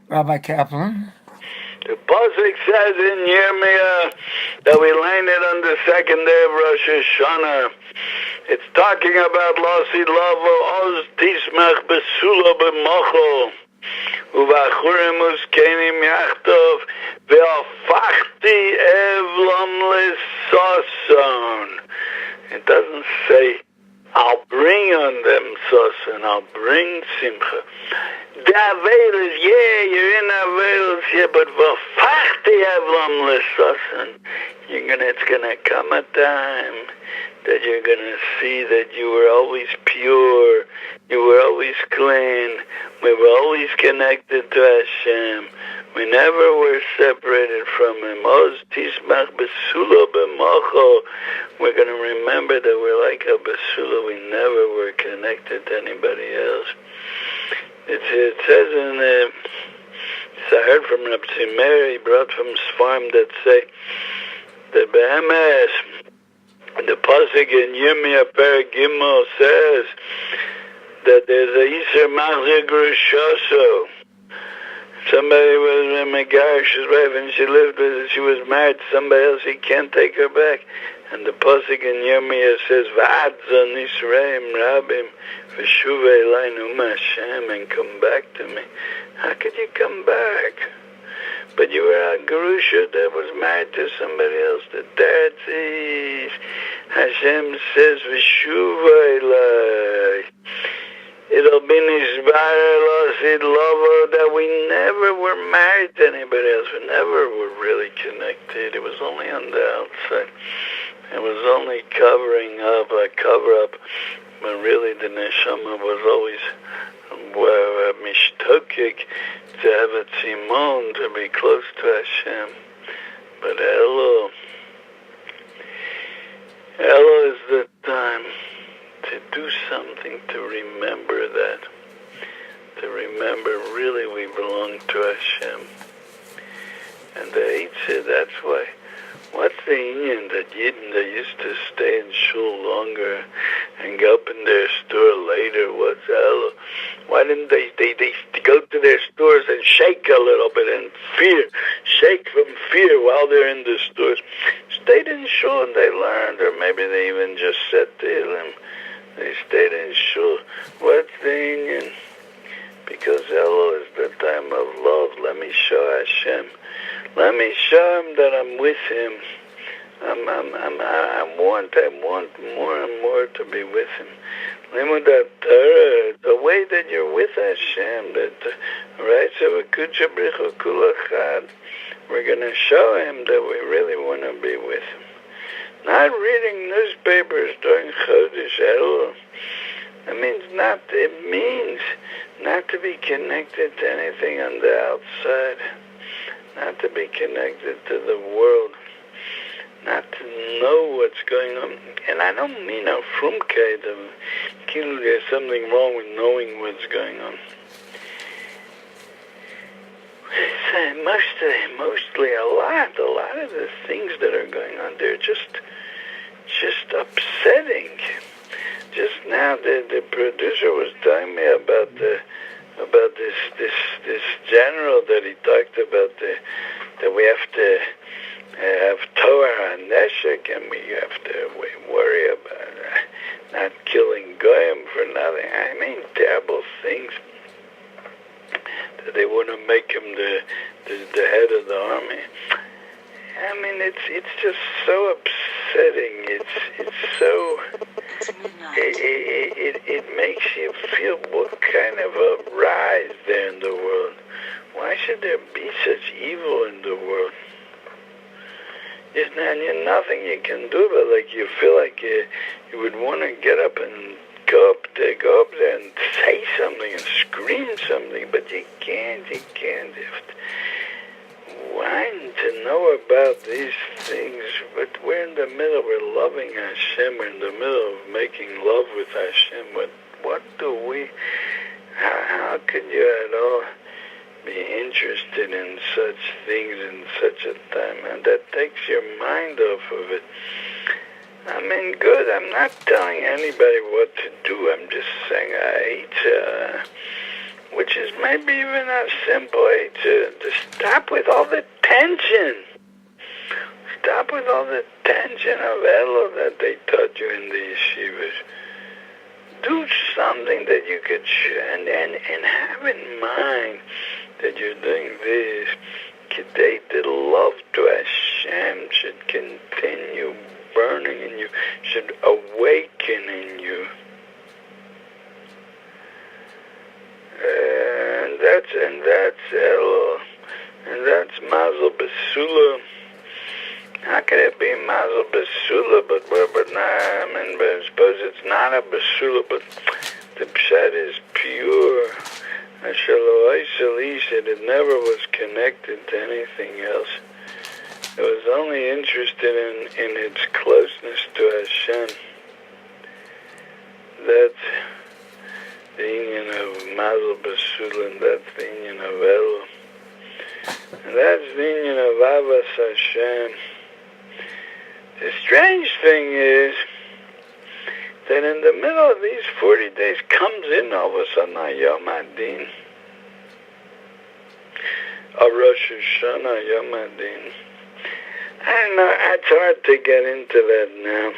Rabbi Kaplan. The Pasuk says in Yirmiyah that we learn it on the second day of Rosh Hashanah. It's talking about Lasid Lavo Oz Tismach Besula B'Mochel Uvachurim Uskenim Yachtov Ve'afachti Evlam L'Sason. It doesn't say I'll bring on them Sason, I'll bring Simcha. The Avelis, yeah, you're in Avelis, yeah, but V'afachti Evlam L'Sason. It's gonna come a time that you're gonna see that you were always pure, you were always clean, we were always connected to Hashem. We never were separated from Him. Oz tismach besula b'mocho. We're going to remember that we're like a besula. We never were connected to anybody else. It says in I heard from Reb Zimer, he brought from Sfarm that say that Be'emes, the pasuk in Yirmiyah Perek Gimel says that there's a Yisr Machzir Grushoso. Somebody was a Megarish's wife and she was married to somebody else, he can't take her back. And the pasuk in Yirmiyah says, V'adza nisreim rabim v'shuva elaynu Hashem, and come back to me. How could you come back? But you were a Gerusha that was married to somebody else. The dad says, Hashem says, V'shuva elay. It'll be Nishbar Lasid Lovo that we never were married to anybody else. We never were really connected. It was only on the outside. It was only covering up, a cover-up. But really the Neshama was always mishtokik to have a tzimon, to be close to Hashem. But elul is the time to do something, to remember that. To remember really we belong to Hashem. And the Eitzah, that's why. What's the union that Yidden that used to stay in shul longer and go open their store later? What's elul? Why didn't they go to their stores and shake a little bit and shake from fear while they're in the stores? Stayed in shul and they learned, or maybe they even just said Tehillim. They stayed in shul. What's the union? Because elul is the time of love. Let me show Hashem. Let me show Him that I'm with Him. I want more and more to be with Him. Limud Torah, the way that you're with Hashem, that right? So we're going to show Him that we really want to be with Him. Not reading newspapers during Chodesh Elul. It means not to be connected to anything on the outside, not to be connected to the world, not to know what's going on. And I don't mean a frumkeit of there's something wrong with knowing what's going on. Mostly a lot of the things that are going on, they're just upsetting. Just now, the producer was telling me about this general that he talked about, that we have to have Torah and Neshek, and we have to worry about not killing Goyim for nothing. I mean, terrible things. That they want to make him the head of the army. I mean, it's just so upsetting. It's so. It makes you feel what kind of a rise there in the world. Why should there be such evil in the world? There's nothing you can do, but like you feel like you would want to get up and go up there and say something and scream something, but you can't. You have to whine to know about these things, but we're in the middle. We're loving Hashem. We're in the middle of making love with Hashem. What do we? How could you at all be interested in such things in such a time? And that takes your mind off of it. I mean, good. I'm not telling anybody what to do. I'm just saying, which is maybe even a simple way to stop with all the tension. Stop with all the tension of elul that they taught you in the yeshivas. Do something that you could and have in mind that you're doing this. Today, the love to Hashem should continue burning in you, should awaken in you. And that's elul, and that's mazel besula. How can it be mazel besula, but I suppose it's not a besula, but the pshat is pure. It never was connected to anything else. It was only interested in its closeness to Hashem. That's the union of mazel besula, and that's the union of elul. And that's the union of avas Hashem. The strange thing is that in the middle of these 40 days comes in all of a sudden a Yom Adin, a Rosh Hashanah Yom Adin. I don't know, it's hard to get into that now.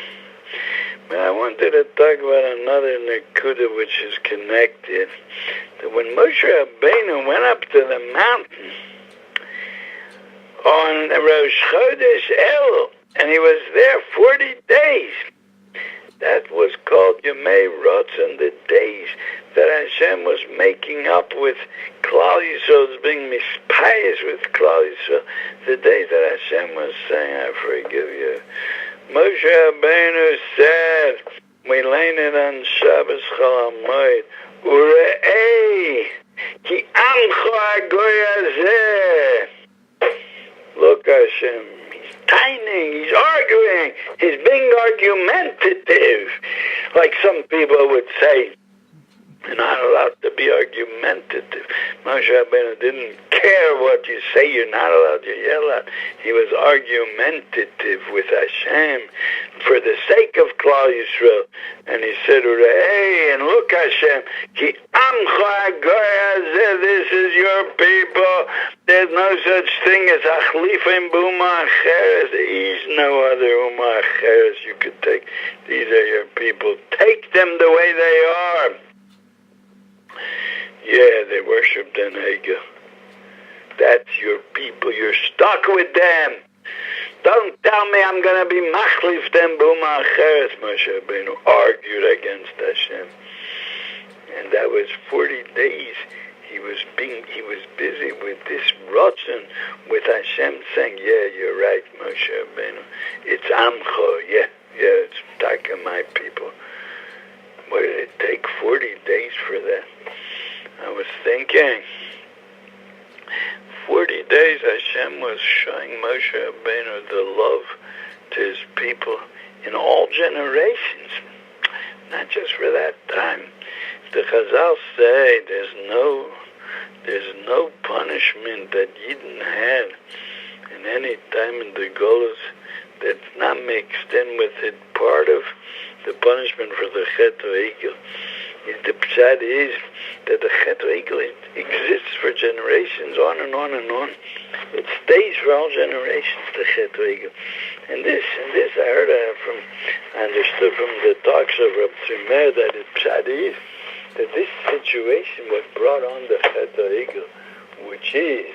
But I wanted to talk about another Nakuda which is connected. That when Moshe Rabbeinu went up to the mountain on Rosh Chodesh Elul, and he was there 40 days. That was called Yemei Ratzon, the days that Hashem was making up with Klal Yisrael, being mispayas with Klal Yisrael. The days that Hashem was saying, I forgive you. Moshe Rabbeinu said, we learn it on Shabbos Chol HaMoed, Ure'ei, ki amcho hagoy hazeh. Look, Hashem, he's tiny, he's arguing, he's being argumentative. Like some people would say, you're not allowed to be argumentative. Moshe Rabbeinu didn't care what you say, you're not allowed to yell at. He was argumentative with Hashem for the sake of Klal Yisrael. And he said, hey, and look Hashem, ki amcho hagoy hazeh, this is your people. There's no such thing as achlifim b'uma acheres. There is no other uma acheres you could take. These are your people. Take them the way they are. Yeah, they worshipped an Ega. That's your people. You're stuck with them. Don't tell me I'm going to be machlif them b'uma acheres. Moshe Rabbeinu argued against Hashem. And that was 40 days. He was busy with this rotzen, with Hashem saying, yeah, you're right, Moshe Rabbeinu. It's Amcho, yeah, it's Taka, my people. Why did it take 40 days for that? I was thinking, 40 days Hashem was showing Moshe Rabbeinu the love to his people in all generations, not just for that time. The Chazal say there's no punishment that Yidden had in any time in the Golus that's not mixed in with it part of the punishment for the Chet Egel. The pshat is that the Chet Egel exists for generations, on and on and on. It stays for all generations, the Chet Egel. And this I understood from the talks of Reb Tzimmer that the pshat is that this situation was brought on the Chet Egel, which is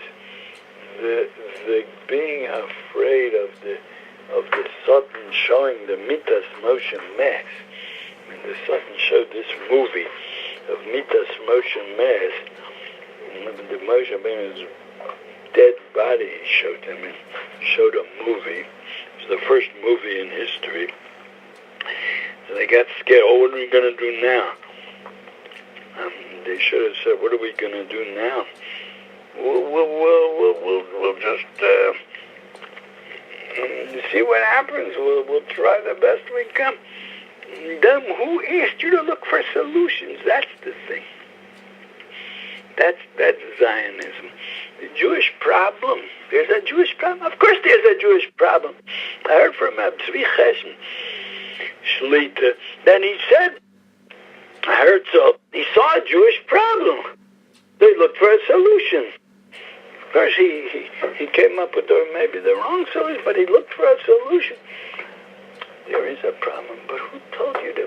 the being afraid of the Satan showing the Mitas Moshe Mess. When the Satan showed this movie of Mitas Moshe Mess, the Moshe Rabbeinu's dead body showed them, and showed a movie. It was the first movie in history. So they got scared. Oh, what are we going to do now? They should have said, what are we going to do now? We'll just see what happens. We'll try the best we can. Then who asked you to look for solutions? That's the thing. That's Zionism. The Jewish problem. There's a Jewish problem. Of course there's a Jewish problem. I heard from Tzvi Chesed Shlita. Then he said, I heard so. He saw a Jewish problem. They looked for a solution. First, he came up with maybe the wrong solution, but he looked for a solution. There is a problem, but who told you to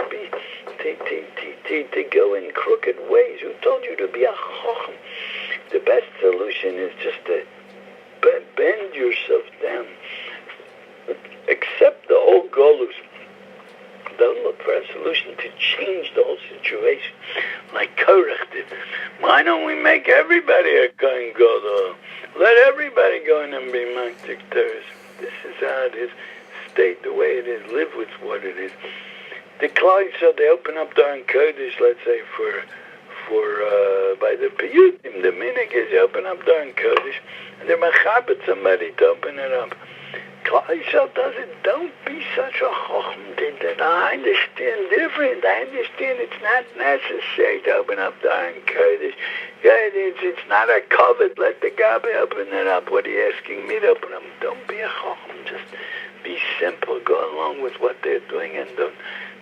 go in crooked ways? Who told you to be a chacham? The best solution is just to bend yourself down. Accept the whole golus. Don't look for a solution to change the whole situation. Like Korach did. Why don't we make everybody a Kohen Gadol? Let everybody go in and be Maktik Teres. This is how it is. State the way it is. Live with what it is. The Klal Yisrael, they open up Aron Kodesh, let's say, for by the Piyutim. The minig is you open up Aron Kodesh, and they're machabed somebody to open it up. Klal Yisrael does it. Don't be such a chacham. I understand different. I understand it's not necessary to open up the Aron Kodesh. Yeah, it's not a covet. Let the Gabi open it up. What are you asking me to open up? Don't be a chacham. Just be simple. Go along with what they're doing, and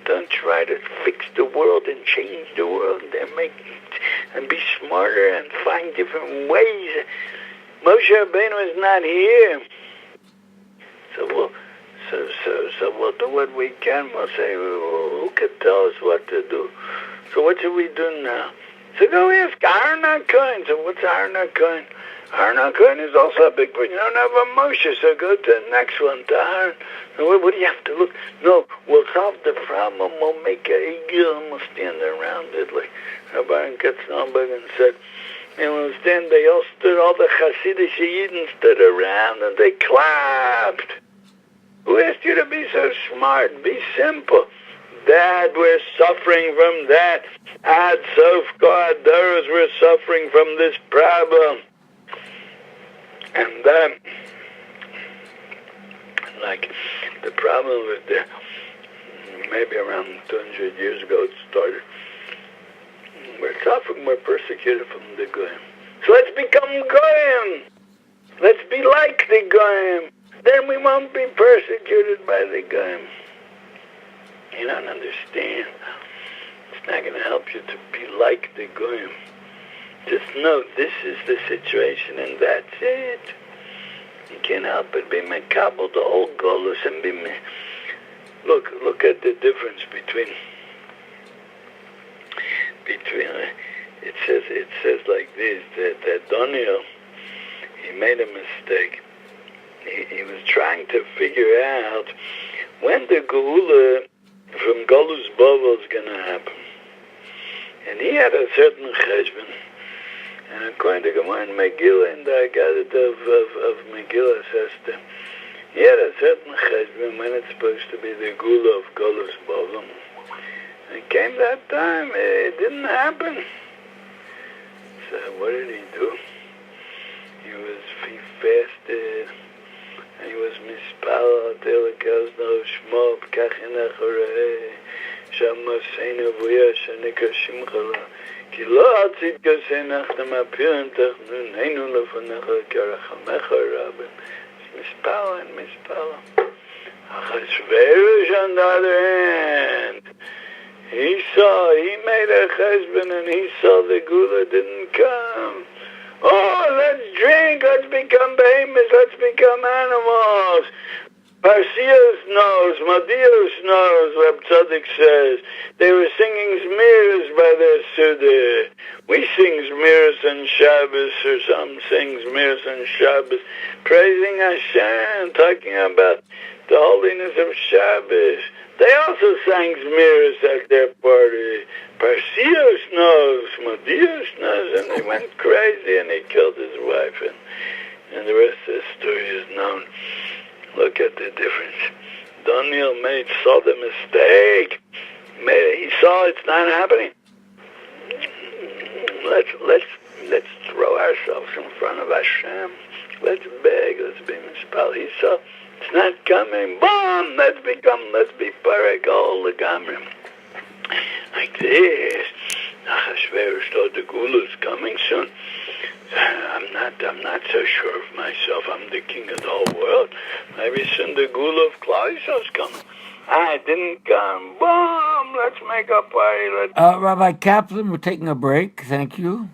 don't try to fix the world and change the world and be smarter and find different ways. Moshe Rabbeinu is not here. So we'll do what we can. We'll say, who can tell us what to do? So what should we do now? So go ask Aaron HaKohen. So what's Aaron HaKohen? Aaron HaKohen is also a big person. You don't have a Moshe, so go to the next one, to Aaron. What do you have to look? No, we'll solve the problem. We'll make a egil and we'll stand around it. Like Rabbi Katzenberg and said, you understand, they all stood, all the Hasidic Yidden stood around and they clapped. Who asked you to be so smart? Be simple. That we're suffering from that. Ad Sof God, those we're suffering from this problem. And then, like the problem with maybe around 200 years ago it started. We're suffering, we're persecuted from the Goyim. So let's become Goyim. Let's be like the Goyim. Then we won't be persecuted by the Goyim. You don't understand. It's not going to help you to be like the Goyim. Just know this is the situation and that's it. You can't help but be mekabel the whole golus and be look at the difference between it says like this, that Daniel, he made a mistake. He was trying to figure out when the Geula from Golus Bavel is going to happen. And he had a certain cheshbon. And according to Gemara in Megillah, in the Agadah of Megillah says that he had a certain cheshbon when it's supposed to be the Geula of Golus Bavel. And it came that time, it didn't happen. So what did he do? He fasted, and he was mispal, telekazno, shmo, pkachin achoreh, shamoseinu vuya, shanika shimchala, ki lo atzit kasenach, tamapirem tachnuneinu lefanecha, karachamecha rabim. Mispal and mispal. Achashverosh on the other hand, he made a cheshbon and he saw the Geula didn't come. Oh, let's drink, let's become behemoths, let's become animals. Parsios knows, Madios knows, Reb Tzaddik says. They were singing Zmiras by their Suda. We sing Zmiras on Shabbos, or some sing Zmiras on Shabbos, praising Hashem, talking about the holiness of Shabbos. They also sang Zmiras at their party. Parsios knows, Madios knows, and they went crazy and he killed his wife, and the rest of the story is known. Look at the difference. Daniel saw the mistake. He saw it's not happening. Let's throw ourselves in front of Hashem. Let's beg, let's be mispal. He saw it's not coming. Boom! Let's be parek all the gamrim. Like this. Achashverosh thought the Geula is coming soon. I'm not so sure of myself. I'm the king of the whole world. Maybe soon the Geula of Klal Yisrael is coming. I didn't come. Boom! Let's make a party. Rabbi Kaplan, we're taking a break. Thank you.